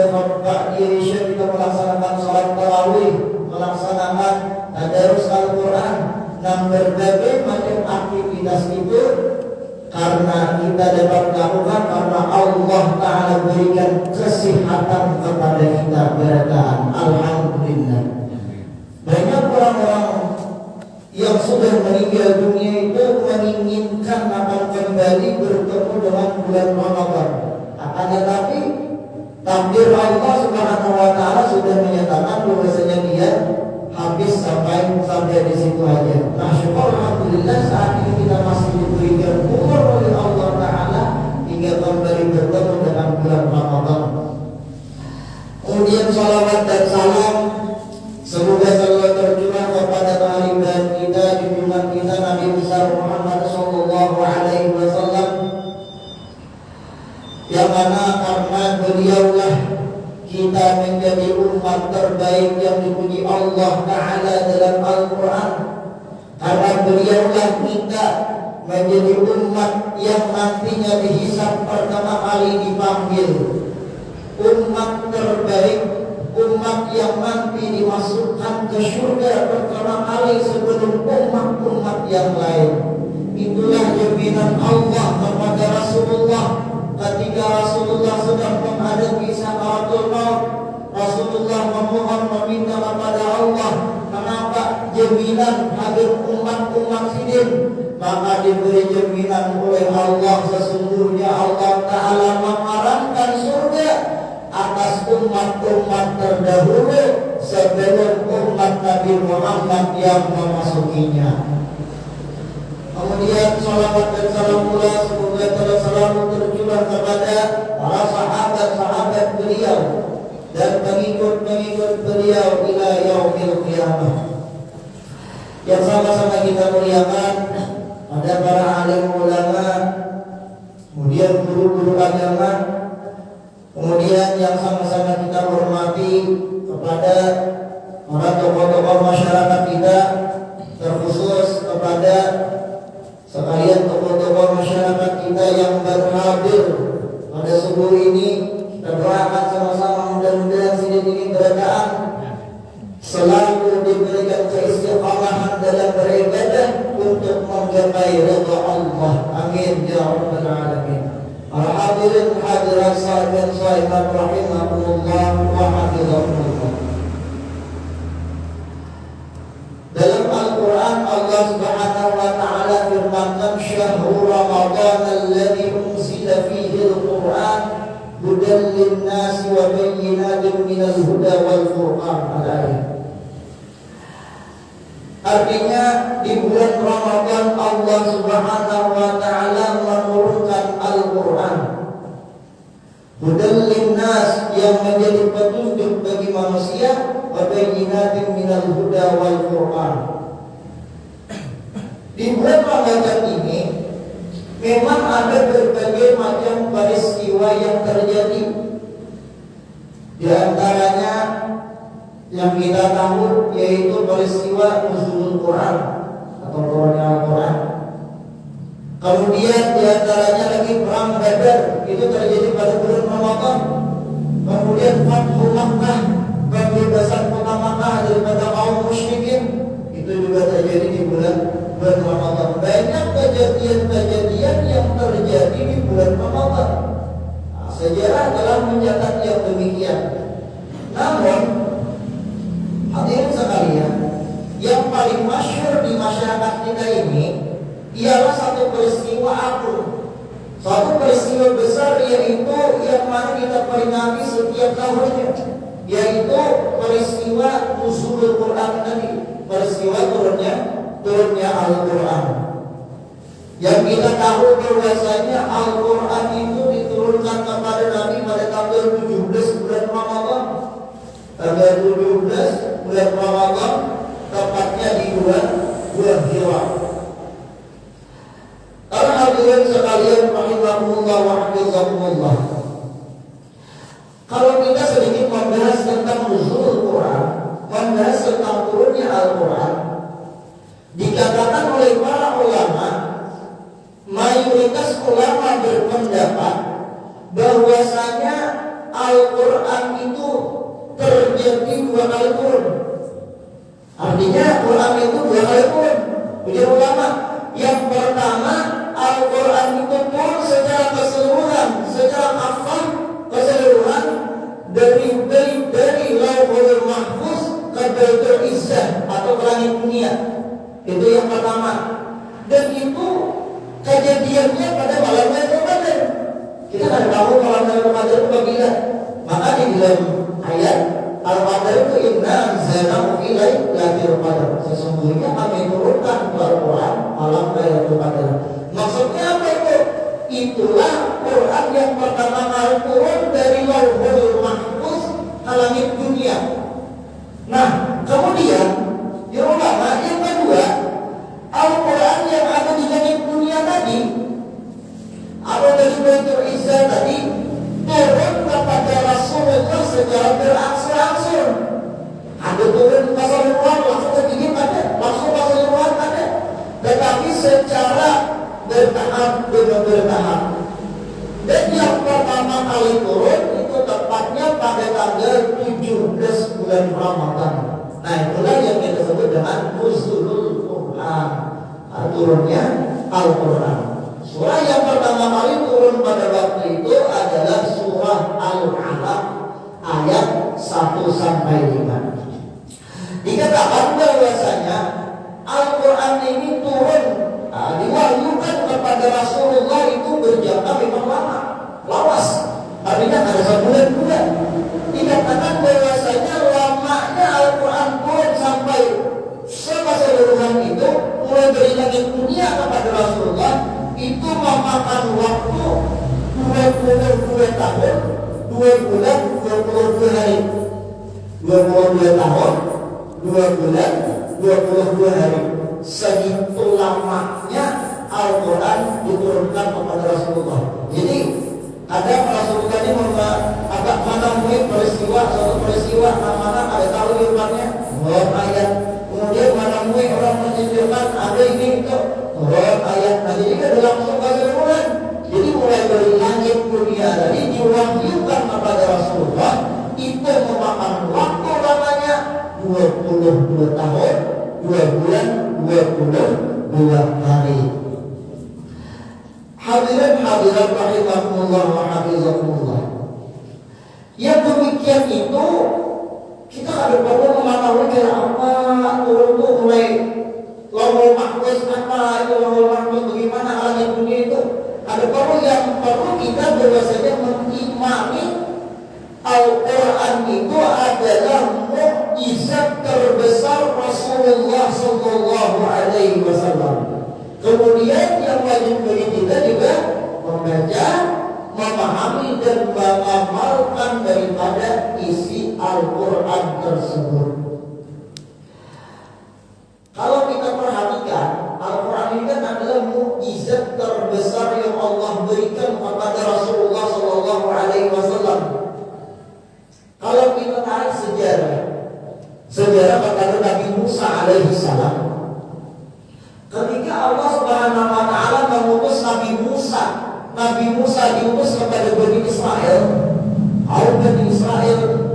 kita melaksanakan sholat tarawih, melaksanakan tadarus Al-Quran, dan berbagai macam aktivitas itu karena kita dapat melakukan karena Allah Ta'ala berikan kesehatan kepada kita. Berataan alhamdulillah. Banyak orang-orang yang sudah meninggal dunia itu menginginkan akan kembali bertemu dengan bulan Ramadan. Akan tetapi takdir Allah Subhanahu wa Ta'ala sudah menyatakan bahwasanya dia habis sampai di situ aja. Nah, syukur alhamdulillah saat ini kita masih diberikan umur oleh Allah Ta'ala hingga kembali bertemu dengan bulan Ramadan. Kemudian salawat dan salam semoga selalu tercurah kepada baginda kita, junjungan kita Nabi besar Muhammad sallallahu alaihi wasallam, yang mana karena beliaulah kita menjadi umat terbaik yang dipuji Allah Ta'ala dalam Al-Quran. Karena beliaulah kita menjadi umat yang nantinya dihisab pertama kali dipanggil umat terbaik, umat yang nanti dimasukkan ke surga pertama kali sebelum umat-umat yang lain. Itulah jaminan Allah kepada Rasulullah ketika Rasulullah sedang menghadapi sakaratul maut. Rasulullah memohon meminta kepada Allah, kenapa jaminan hadir umat-umat sidin? Maka diberi jaminan oleh Allah, sesungguhnya Allah Ta'ala mengharamkan surga atas umat-umat terdahulu sebelum umat Nabi Muhammad yang memasukinya. Kemudian salawat dan salam pula semoga selalu tercurah kepada para sahabat-sahabat beliau dan pengikut-pengikut beliau ila yaumil qiyamah. Yang sama-sama kita muliakan ada para alim ulama, kemudian guru-guru agama, kemudian yang sama-sama kita hormati kepada para tokoh-tokoh masyarakat kita, terkhusus kepada sekalian tokoh-tokoh masyarakat kita yang berhadir pada subuh ini. Kita doakan sama-sama mudah-mudahan sidin ini berataan selalu diberikan keistiqamahan dalam beribadah untuk menggapai ridha Allah. Amin ya rabbal alamin. Al-hadirin hadirat sahibat sahibat rahimahumullah wa hafizahumullah. Dalam Al-Quran Allah Subhanahu wa Ta'ala firmankan, syahrul Ramadan alladzi unzila fihi al-Quran hudan lin-nasi wa bayyinatin minal huda wal furqan. Artinya di bulan Ramadan Allah Subhanahu wa Ta'ala menurunkan Al-Quran hudan lin-nas yang menjadi petunjuk bagi manusia wa bayyinatin minal huda wal furqan. Di bulan Ramadan ini memang ada berbagai macam peristiwa yang terjadi. Di antaranya yang kita tahu yaitu peristiwa nuzulul Quran atau turunnya Al-Quran. Kemudian di antaranya lagi perang Badar, itu terjadi pada bulan Ramadan. Kemudian Fathu Makkah, pembebasan kota Makkah daripada kaum musyrikin, itu juga terjadi di bulan Ramadan. Banyak kejadian-kejadian yang terjadi di bulan Ramadan. Nah, sejarah telah mencatat yang demikian. Namun hadirin sekalian, yang paling masyhur di masyarakat kita ini ialah satu peristiwa agung, satu peristiwa besar, yaitu yang mana kita peringati setiap tahunnya, yaitu peristiwa nuzulul Quran tadi, peristiwa turunnya Al-Quran. Yang kita tahu bahwasanya Al-Quran itu diturunkan kepada Nabi pada tanggal 17 bulan Ramadan. Tanggal 17 bulan Ramadan, tepatnya di bulan Hijrah. Hadirin sekalian rahimahumullah wa hafizahumullah. Kalau kita sedikit membahas tentang nuzulul Quran, membahas tentang turunnya Al-Quran, dikatakan oleh para ulama, mayoritas ulama berpendapat bahwasanya Al-Quran itu terjadi 2 kali turun. Artinya Quran itu 2 kali turun. Ujar ulama, yang pertama Al-Quran itu turun secara keseluruhan, secara kafah keseluruhan dari Lauhul Mahfuz ke Baitul Izzah atau ke langit dunia. Itu yang pertama. Dan itu kejadiannya pada malam Lailatul Qadar. Kita kan tahu malam Lailatul Qadar itu bagaimana. Maka di dalam ayat Al-Qadar itu inna anzalnahu fi lailatul qadar. Sesungguhnya kami turunkan Al-Quran malam Lailatul Qadar. Maksudnya apa itu? Itulah Quran yang pertama kali turun dari Lauhul Mahfuz ke langit dunia. Nah, kemudian yang ulama yang kedua, Al-Quran yang ada di langit dunia tadi atau dari Baitul Izzah tadi turun kepada Rasulullah secara berangsur-angsur. Ada turun keseluruhan langsung sedikit ada, langsung keseluruhan ada, tetapi secara bertahap. Dan yang pertama kali turun itu tepatnya pada tanggal 17 bulan Ramadan. Nah, itulah yang kita sebut dengan Nuzulul Quran, turunnya Al-Quran. Surah yang pertama kali turun pada waktu itu adalah surah Al-Alaq ayat 1 sampai 5. Dikatakan bahwasanya Al-Quran ini turun diwahyukan kepada Rasulullah itu berjangka memang lama, lawas. Artinya ada sebulan juga. Dikatakan bahwasanya lamanya Al-Quran turun sampai keseluruhan itu mulai dari langit dunia kepada Rasulullah itu memakan waktu 22 tahun, 2 bulan, 22 hari. 22 tahun, 2 bulan, 22 hari. Segitu lamanya Al-Quran diturunkan kepada Rasulullah. Jadi ada Rasulullah ini agak menemui suatu peristiwa mana ada tahu firman-Nya, ayat. Kemudian menemui orang menunjukkan ada ini itu ayat. Nah, jadi ada langsung keseluruhan. Jadi mulai dari langit dunia tadi diwahyukan kepada Rasulullah itu memakan waktu lamanya 22 tahun, 2 bulan, 22 hari. Hadirin hadirat rahimakumullah wa hafizakumullah. Yang demikian itu kita ada perlu mengetahui kayak apa turun itu mulai Lauhul Mahfuz apa itu Lauhul Mahfuz bagaimana langit dunia itu. Ada perlu kita bahwasanya mengimani Al-Quran itu adalah mukjizat terbesar Rasulullah Sallallahu Alaihi Wasallam. Kemudian yang wajib bagi kita juga membaca, memahami dan mengamalkan daripada isi Al-Quran tersebut. Kalau kita perhatikan, Al-Quran ini kan adalah mukjizat terbesar yang Allah berikan kepada Rasulullah Sallallahu Alaihi Wasallam. Kalau kita tarik sejarah kepada Nabi Musa alaihi salam, ketika Allah Subhanahu wa taala mengutus Nabi Musa diutus kepada Bani Israel.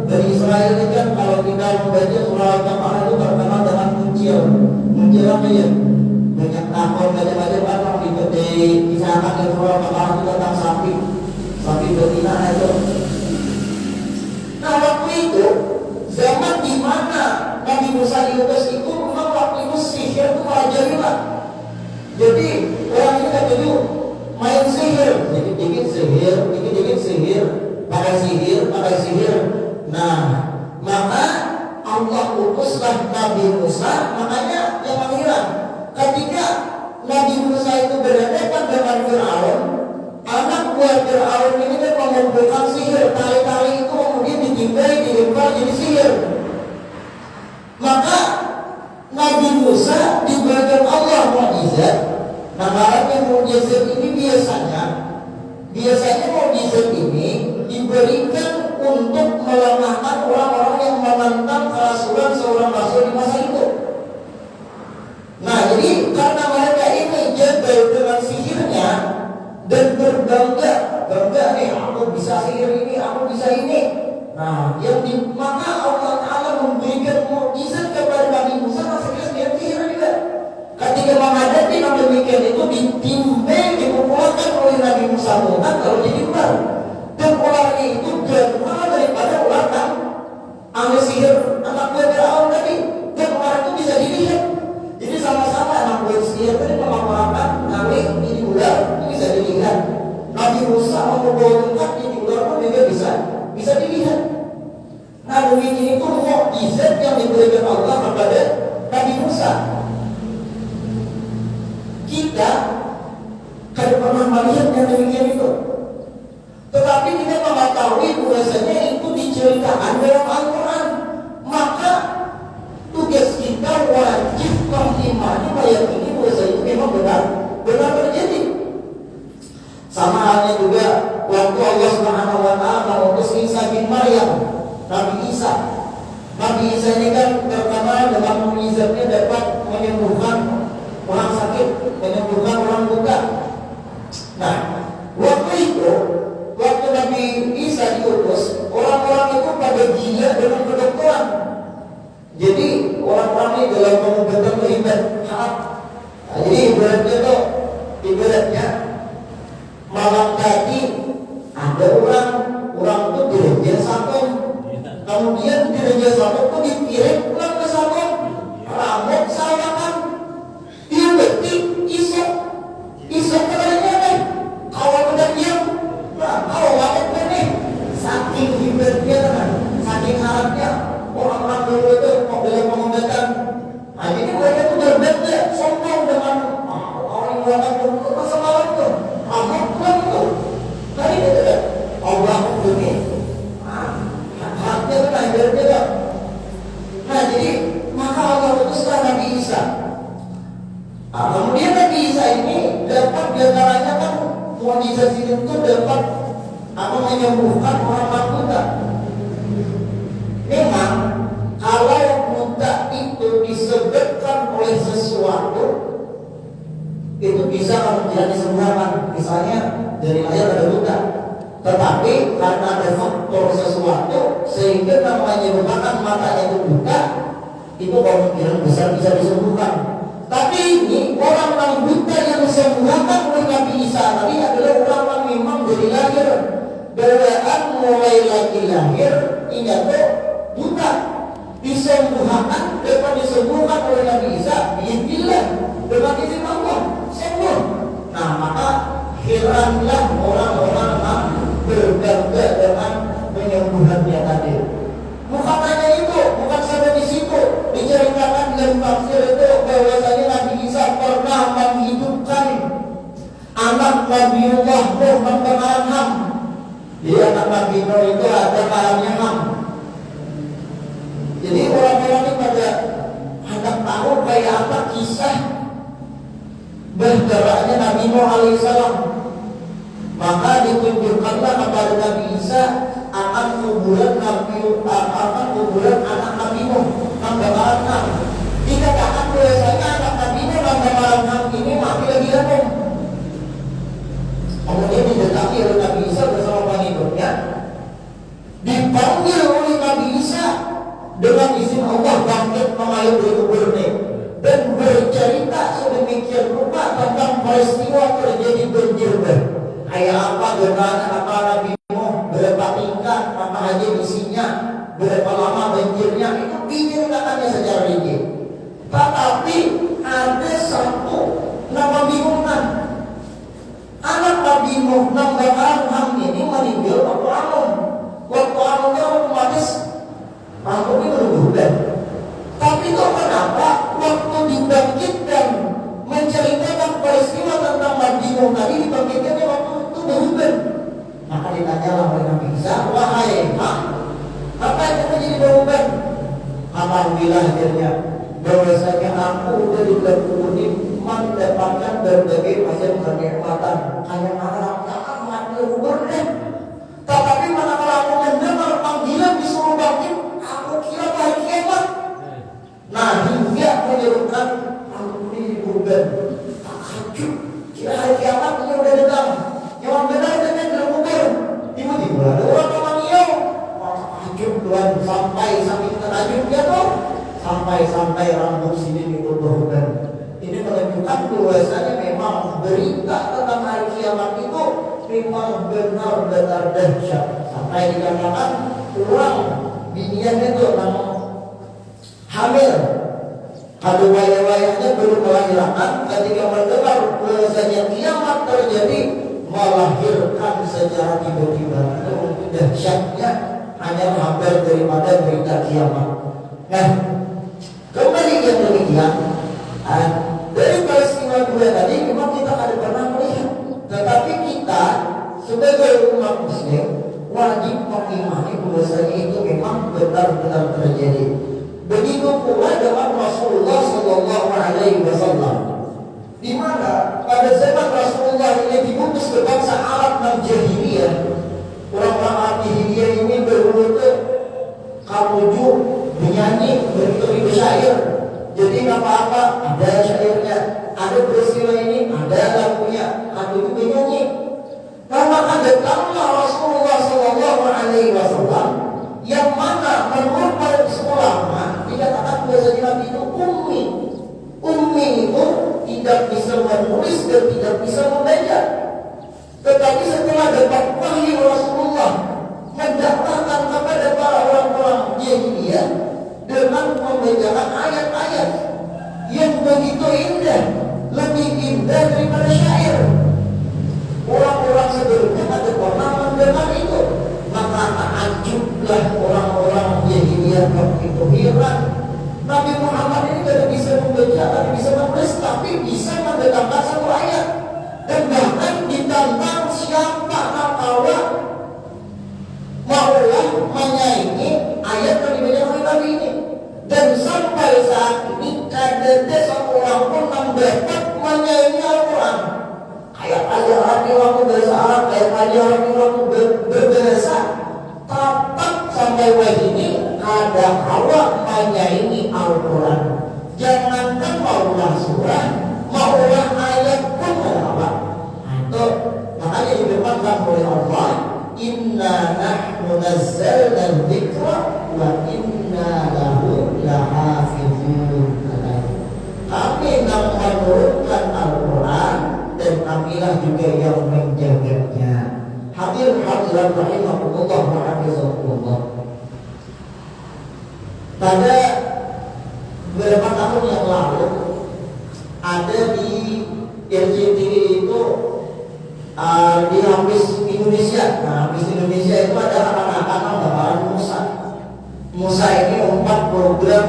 Bani Israel ini kan kalau kita membaca surah Al-Baqarah itu terkenal dengan kuncil apa ya? Banyak tahun macam-macam orang dipetik, misalkan di surah Al-Baqarah itu tentang sapi betina itu. Nah, waktu itu zaman di mana Nabi Musa diutus itu memang waktu itu sihir itu merajalela. Jadi orang itu katanya main sihir, dikit-dikit sihir, pakai sihir. Nah, maka Allah utuslah Nabi Musa, makanya yang menghilang. Ketika Nabi Musa itu berhadapan dengan Fir'aun, anak buah Fir'aun ini kan mengumpulkan sihir, tali-tali itu kemudian dilempar jadi sihir. Maka Nabi Musa diberikan Allah mukjizat. Nah, karena mukjizat ini biasanya mukjizat ini diberikan untuk melemahkan orang-orang yang menentang kerasulan seorang rasul di masa itu. Nah, jadi karena mereka ini jagal dengan sihirnya dan berbangga nih, aku bisa sihir ini, aku bisa ini. Nah, maka Allah Ta'ala memberikan mukjizat kepada Nabi Musa, maksudnya dia sihir juga. Ketika menghadapi yang demikian itu ditimbang, dipukulkan oleh Nabi Musa Muhammad kalau jadi ular. Dan ularnya itu jauh daripada ular kan ahli sihir anak buah Firaun tadi. Dan ular itu bisa dilihat. Jadi sama-sama anak buah sihir tadi memaparkan ahli ini ular itu bisa dilihat. Nabi Musa membawa tongkat ini ular pun juga bisa dilihat. Nah, demikian itu mukjizat yang diberikan Allah kepada Nabi Musa. Kita tidak pernah melihat yang demikian itu. Tetapi kita mengetahui bahwasanya itu diceritakan dalam Al-Quran. Maka tugas kita wajib mengimani meyakini bahwasanya itu memang benar terjadi. Sama halnya juga waktu Allah Subhanahu wa Ta'ala mengutus Isa bin Maryam, Nabi Isa. Nabi Isa ini kan terkenal dengan mukjizatnya dapat menyembuhkan orang sakit, menyembuhkan orang buta. Nah, waktu Nabi Isa diutus, orang-orang itu pada gila dengan kedokteran. Jadi orang-orang ini dalam pengobatan terlibat. Nah, jadi ibaratnya malam tadi ada orang itu direjek Sakom, kemudian direjek Sakom itu dikirim pulang ke Sakom, rambut sawakan. Dia berarti iso katanya kan kalau udah diam, nah kalau wakit ini saking hebatnya kan, saking harapnya orang-orang dulu itu dalam pengobatan. Nah jadi mereka itu berbeda, sombong dengan orang yang melakukan masa malam itu, rambut pulang itu. Tadi itu kan Allah ini, harapnya kan hebatnya kan. Nah jadi maka Allah utuskan Nabi Isa. Kemudian Nabi Isa ini dapat diantaranya kan mukjizat itu dapat menyembuhkan orang buta. Memang kalau buta itu disebabkan oleh sesuatu itu bisa menjadi disembuhkan. Misalnya dari lahir ada buta, tetapi karena ada faktor sesuatu sehingga namanya menyebabkan matanya itu buta, itu kemungkinan besar bisa disembuhkan. Tapi ini orang-orang buta yang disembuhkan oleh Nabi Isa tadi adalah orang-orang memang dari lahir bawaan mulai lagi lahir hingga buta disembuhkan, dapat disembuhkan oleh Nabi Isa biiznillah dengan izin Allah sembuh. Nah maka heranlah orang-orang yang berbangga dengan penyembuhannya tadi. Bukannya itu, bukan sampai di situ diceritakan dalam tafsir itu bahwasanya Nabi Isa pernah menghidupkan anak Nabiullah Nuh membakaran Ham. Jadi anak Nabi Nuh itu ada karamnya Ham. Jadi orang-orang ini pada hendak tahu kayak apa kisah bergeraknya Nabi Nuh alaihissalam. Maka ditunjukkanlah kepada Nabi Isa akan kuburan anak Nabi Nuh membakaran Ham. Dikatakan biasanya anak Nabi Nuh membakaran Ham ini mati lagi langsung. Kemudian didatangi oleh Nabi Isa bersama pengikutnya, dipanggil oleh Nabi Isa dengan izin Allah bangkit memayung dari kuburnya dan bercerita sedemikian rupa tentang peristiwa terjadi banjir. Kayak apa genangan apa Nabi Nuh, berapa tingkat, apa aja isinya, berapa lama banjirnya, itu diceritakannya secara rinci. Tetapi ada satu nama bingungan. Anak Nabi Nuh membakaran Ham ini meninggal waktu Anom. Waktu Anomnya otomatis rambutnya berubah. Tapi kok kenapa waktu dibangkitkan menceritakan peristiwa tentang Nabi Nuh tadi dibangkitkannya waktu itu berubah? Maka ditanyalah oleh Nabi Isa, wahai Ham, apa yang terjadi berubah? Alhamdulillah akhirnya bahwasanya aku udah dikubur mendapatkan berbagai macam kenikmatan. Kayak anak mati kubur deh. Tetapi manakala aku mendengar panggilan disuruh bangkit, aku kira hari kiamat. Nah hingga menyebutkan aku ini berubah. Takjub, kira hari kiamat ini udah datang. Yang benar dengan dalam kubur. Tiba-tiba ada orang teman dia. Takjub takjub Tuhan, sampai saking takjubnya tuh sampai rambut sini itu berubah. Ini menunjukkan bahwasanya memang berita tentang hari kiamat itu memang benar-benar dahsyat. Sampai dikatakan orang binian itu hamil, kalau wayah-wayahnya belum melahirkan, ketika mendengar bahwasanya kiamat terjadi, melahirkan secara tiba-tiba. Itu dahsyatnya hanya hampir daripada berita kiamat. Nah, kembali yang demikian, dari peristiwa dua tadi memang kita ada pernah melihat, tetapi kita sebagai umat muslim wajib mengimani bahwasanya itu memang benar-benar terjadi. Begitu pula dengan Rasulullah Sallallahu Alaihi Wasallam, di mana pada zaman Rasulullah ini diutus ke bangsa Arab dan jahiliyah. Orang-orang Arab jahiliyah ini berwudu, kamuju, menyanyi, beri syair. Jadi apa-apa ada syairnya, ada peristiwa ini, ada lagunya, kamuju menyanyi. Nah, maka datanglah Rasulullah Sallallahu Alaihi Wasallam yang mana menurut para ulama dikatakan bahasa Nabi itu ummi. Ummi itu tidak bisa menulis dan tidak bisa membaca. Tetapi setelah dapat wahyu Rasulullah mendatangkan kepada para orang-orang jahiliyah dengan membacakan ayat-ayat yang begitu indah, lebih indah daripada syair. Orang-orang sebelumnya ada pernah mendengar itu, maka takjublah orang-orang jahiliyah waktu itu heran. Nabi Muhammad ini tidak bisa membaca, tidak bisa menulis, tapi bisa mendatangkan satu ayat. Dan bahkan ditantang siapa nakawa maulah menyaingi ayat yang dibaca oleh Nabi ini. Dan sampai saat ini tidak ada seorang pun yang dapat menyaingi Al-Quran. Kayak ajaran waktu bahasa Arab, kayak ajaran waktu berbahasa, tetap sampai wajib ini ada hawa menyaingi Al-Quran. Jangankan maulah surah, maulah ayat pun menolak. Itu makanya difirmankan oleh Allah, Inna nahnu nazzalna dzikra wa inna lahu lahafizun. Kami yang menurunkan Al-Quran dan kamilah juga yang menjaganya. Hadirin rahimahumullah wa hafizakumullah. Pada beberapa tahun yang lalu ada di RCTI itu di Habis Indonesia. Nah, Habis Indonesia itu ada anak-anak gambaran Musa. Musa ini 4 program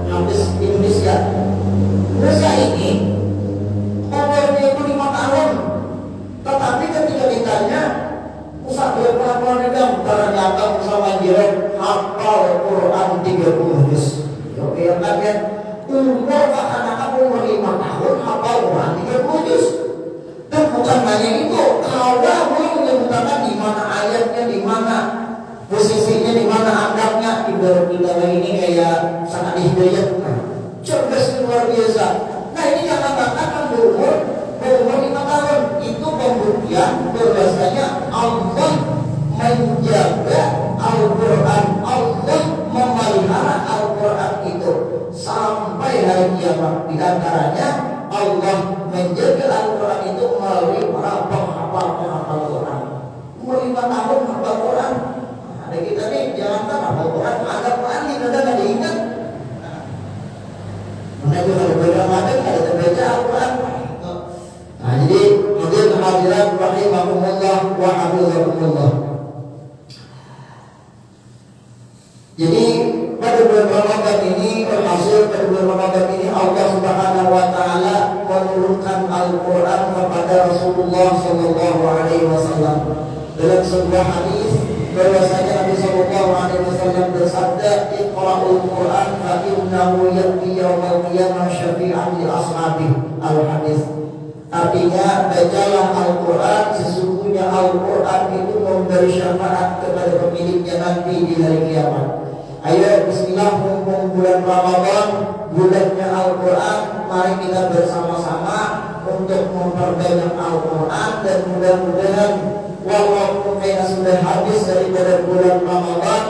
Habis Indonesia. Musa ini umurnya itu 5 tahun. Tetapi ketika ditanya Musa berapa tahun, ternyata Musa menjawab hafal Quran 30 juz. Ya kan? Umur anak-anak umur 5 tahun hafal Quran 30 juz. Dan bukan hanya itu, kalau boleh menyebutkan di mana ayatnya, di mana posisinya, di mana angkatnya. Ibarat kita ini kayak sangat hidayah, cerdas luar biasa. Nah, ini jangan katakan berumur 5 tahun. Itu pembuktian bahwasanya Allah menjaga Al-Quran, Allah memelihara Al-Quran itu sampai hari kiamat. Di antaranya Allah menjaga Al-Quran itu melalui para penghafal Quran. Umur 5 tahun hafal Quran. Ada kita nih, jangan hafal Quran, ada Quran kita tidak diingat. Mana juga kalau Ramadan ada terbaca Al-Quran. Nah, jadi hadirin rahimahumullah wa hafizakumullah. Jadi pada bulan Ramadan ini, berhasil pada bulan Ramadan ini Allah Subhanahu wa taala menurunkan Al-Quran kepada Rasulullah Sallallahu Alaihi Wasallam. Dalam sebuah hadis bahwasanya Nabi Sallallahu Alaihi Wasallam bersabda, "Iqra'ul Quran fa innahu ya'ti yaumal qiyamah syafi'an li ashabihi." Al-hadis artinya, bacalah Al-Quran, sesungguhnya Al-Quran itu memberi syafaat kepada pemiliknya nanti di hari kiamat. Ayo bismillah, mumpung bulan Ramadan, bulannya Al-Quran, mari kita bersama-sama untuk memperbanyak Al-Quran. Dan mudah-mudahan walaupun kita sudah habis daripada bulan Ramadan,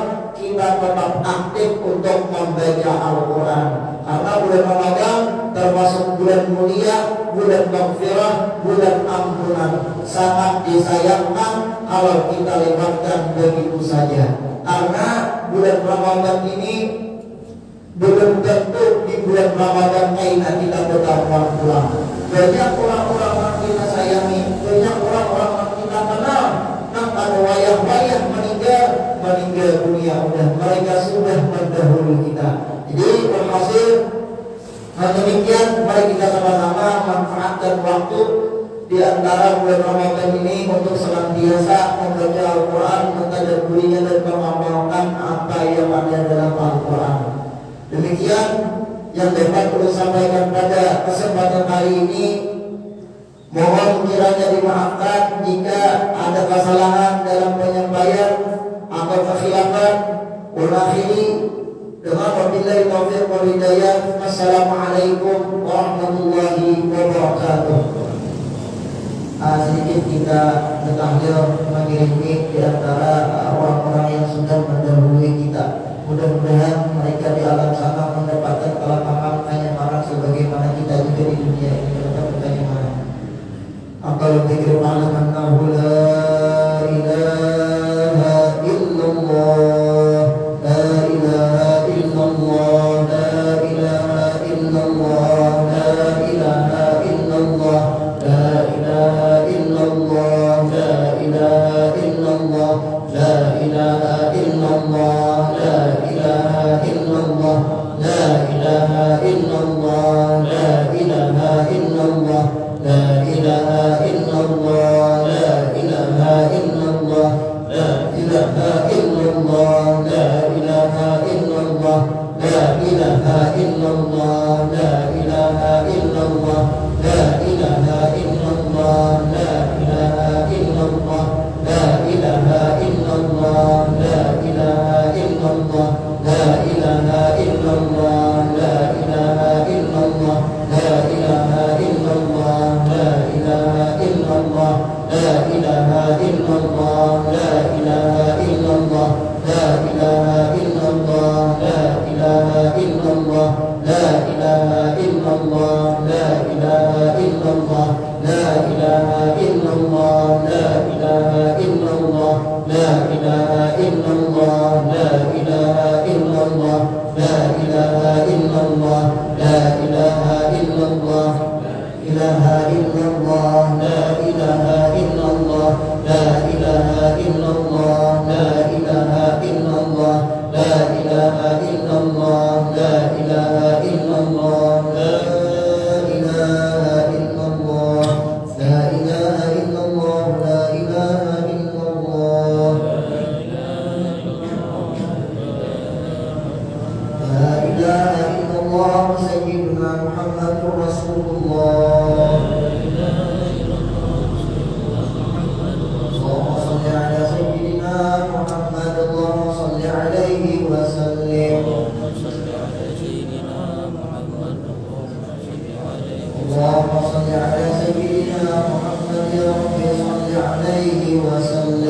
kita tetap aktif untuk membaca Al-Quran. Karena bulan Ramadan termasuk bulan mulia, bulan maghfirah, bulan ampunan. Sangat disayangkan kalau kita lewatkan begitu saja. Karena bulan Ramadan ini belum tentu di bulan Ramadan aina kita bertambah pulang. Banyak orang-orang yang kita sayangi, banyak orang-orang yang kita kenal, yang pada wayah-wayah meninggal dunia udah mereka sudah mendahului kita. Jadi berhasil. Demikian, mari kita sama-sama manfaatkan waktu di antara bulan Ramadan ini untuk senantiasa membaca Al-Quran, mentadabburinya dan mengamalkan apa yang ada dalam Al-Quran. Demikian yang dapat perlu sampaikan pada kesempatan kali ini. Mohon kiranya dimaafkan jika ada kesalahan dalam penyampaian atau kekhilafan. Ulangi dengan wabillahi taufiq wal hidayah. Assalamualaikum warahmatullahi wabarakatuh. Sedikit kita bertahlil mengiringi di antara orang-orang yang sudah mendahului kita. Mudah-mudahan mereka di alam sana mendapatkan kelapangan kenyamanan sebagaimana kita juga di dunia ini mendapatkan kenyamanan. Aqal dzikru ma'laman annahu la ilaha illallah, la ilaha illallah, la ilaha illallah, la ilaha illallah, la ilaha illallah, la ilaha illallah, la ilaha illallah. Bismillahirrahmanirrahim. Allahumma shalli ala sayyidina Muhammad wa ala alihi wa sahbihi.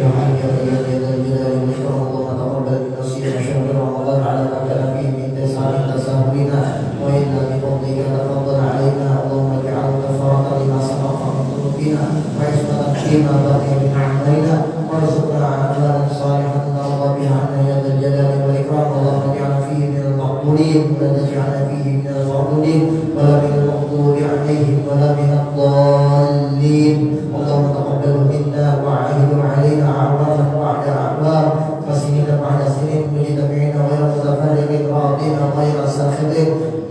يا حي يا قيوم يا ذا الجلال والإكرام اللهم تقبل منا صيام شهر رمضان على ما كان فيه من تساهلنا وإنا بفضلك تفضل علينا اللهم اجعله كفارة لما سبق من ذنوبنا وعصمة فيما بقي من أعمالنا وارزقنا أعمالا صالحة نرضى بها عنا يا ذا الجلال والإكرام اللهم اجعلنا فيه من المقبولين ولا تجعلنا فيه من المردودين ولا من المغضوب عليهم ولا من الضالين اللهم تقبل منا وعاهد علينا أعواما بعد أعوام وسنين بعد سنين مجتمعين غير متفرق راضين غير ساخط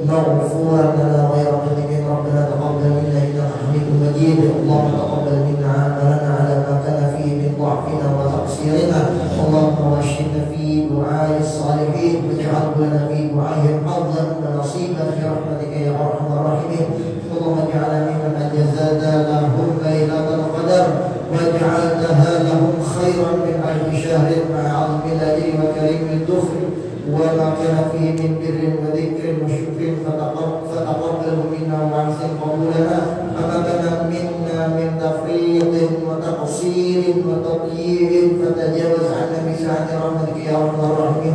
مغفورا لنا غير مذنب ربنا تقبل منا إنك حميد مجيد اللهم تقبل منا عملنا على ما كان فيه من ضعفنا وتقصيرنا اللهم واشفنا في دعاء الصالحين واجعل لنا في دعائهم حظا ونصيبا برحمتك يا أرحم الراحمين اللهم اجعلنا ممن أجزلنا لهم ليلة القدر واجعلتها لهم خيرا من ألف شهر مع عظم الأجر وكريم الدخل وما كان فيه من بر وذكر وشكر فتقبل منا واحسن قبولنا وما كان منا من تفريط وتقصير وتضييع فتجاوز عنا بسعة رحمتك يا ارحم الراحمين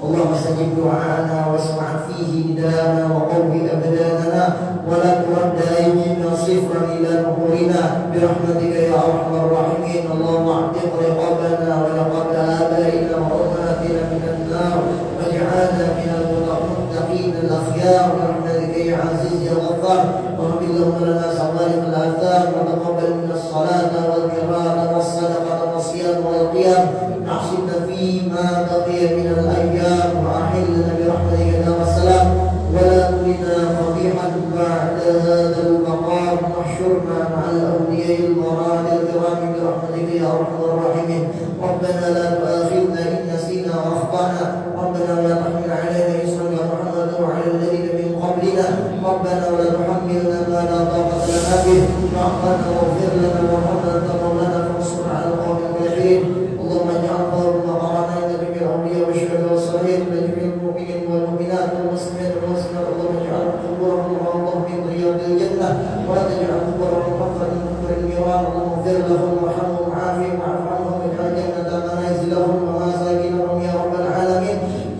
اللهم استجب دعاءنا واسمع فيه نداءنا وقوي ابداننا ولا ترد ايدينا صفرا الى نحورنا برحمتك يا ارحم الراحمين اللهم اعتق رقابنا ورقاب ابائنا وامهاتنا من النار واجعلنا من المتقين الاخيار برحمتك يا عزيز يا غفار واغفر اللهم لنا سوالف الاثار وتقبل منا الصلاه والقراءه والصدقه والصيام والقيام احسنا فيما بقي من الايام واحلنا برحمتك دار السلام ولا ترنا قبيحا بعد هذا المقام واحشرنا مع الاولياء البرار الكرام برحمتك يا ارحم الراحمين ربنا لا تؤاخذنا ان نسينا واخطانا ربنا ولا تحمل علينا اسرا يا محمد وعلى الذين من قبلنا ربنا ولا تحملنا ما لا طاقه لنا به ربنا واغفر لنا وارحمنا انت مولانا فانصرنا على القوم الكافرين اللهم اجعل قول ما قرانا عند جميع الاولياء والشهداء والصالحين لجميع المؤمنين والمؤمنات والمسلمين والمسلمات اللهم اجعل قبورهم روضه من رياض الجنه ولا تجعل قبورهم حفره من قبور النيران اللهم اغفر لهم وارحمهم وعافهم واعف عنهم واجعل الجنه منازلهم ومساكنهم يا رب العالمين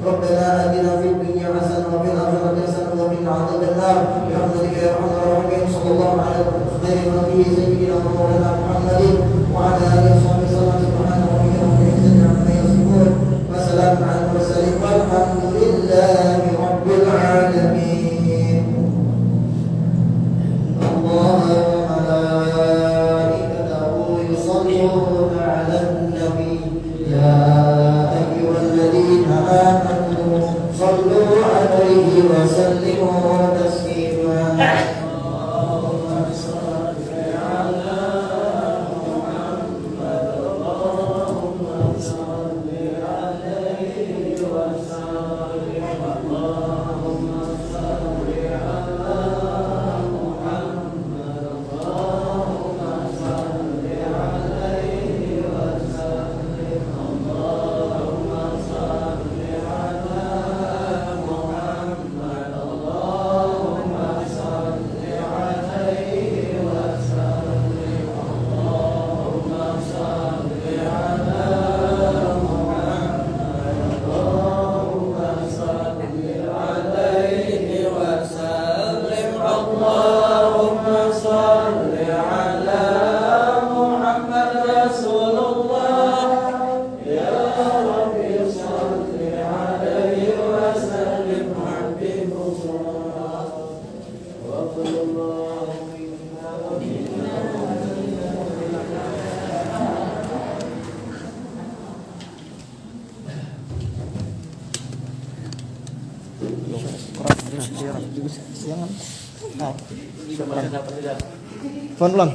ربنا اتنا في الدنيا حسنه وفي الاخره حسنه وقنا عذاب النار برحمتك يا ارحم الراحمين صلى الله على خير نبي سيدنا ومولانا محمد وعلى اله وصحبه وسلم سبحان ربك رب العزه عما يصفون وسلام على المرسلين والحمد لله رب العالمين الله وملائكته يصلون على النبي يا ايها الذين امنوا صلوا عليه وسلموا تسليما Siangan. Nah, pelan ulang.